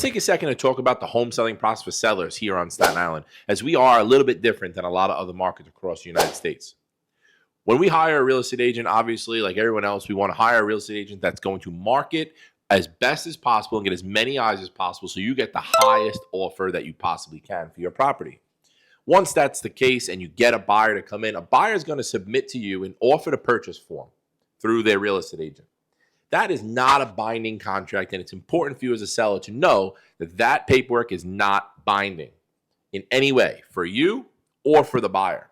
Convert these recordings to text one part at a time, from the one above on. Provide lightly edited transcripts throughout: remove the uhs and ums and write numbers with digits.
take a second to talk about the home selling process for sellers here on Staten Island, as we are a little bit different than a lot of other markets across the United States. When we hire a real estate agent, obviously, like everyone else, we want to hire a real estate agent that's going to market as best as possible and get as many eyes as possible so you get the highest offer that you possibly can for your property. Once that's the case and you get a buyer to come in, a buyer is going to submit to you an offer to purchase form through their real estate agent. That is not a binding contract, and it's important for you as a seller to know that that paperwork is not binding in any way for you or for the buyer.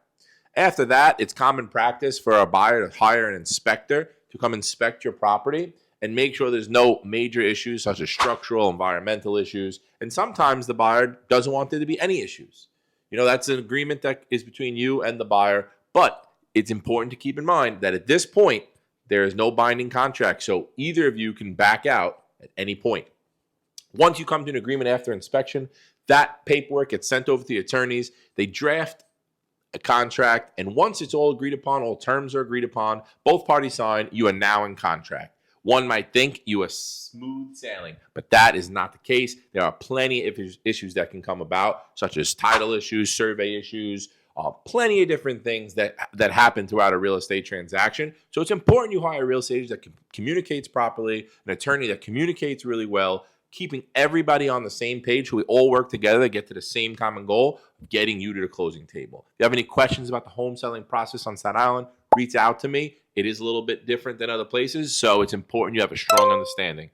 After that, it's common practice for a buyer to hire an inspector to come inspect your property and make sure there's no major issues such as structural, environmental issues. And sometimes the buyer doesn't want there to be any issues. That's an agreement that is between you and the buyer, but it's important to keep in mind that at this point, there is no binding contract, so either of you can back out at any point. Once you come to an agreement after inspection, that paperwork gets sent over to the attorneys. They draft a contract, and once it's all agreed upon, all terms are agreed upon, both parties sign, you are now in contract. One might think you are smooth sailing, but that is not the case. There are plenty of issues that can come about, such as title issues, survey issues, plenty of different things that happen throughout a real estate transaction. So it's important you hire a real estate agent that communicates properly, an attorney that communicates really well, keeping everybody on the same page so we all work together to get to the same common goal of getting you to the closing table. If you have any questions about the home selling process on Staten Island, reach out to me. It is a little bit different than other places, so it's important you have a strong understanding.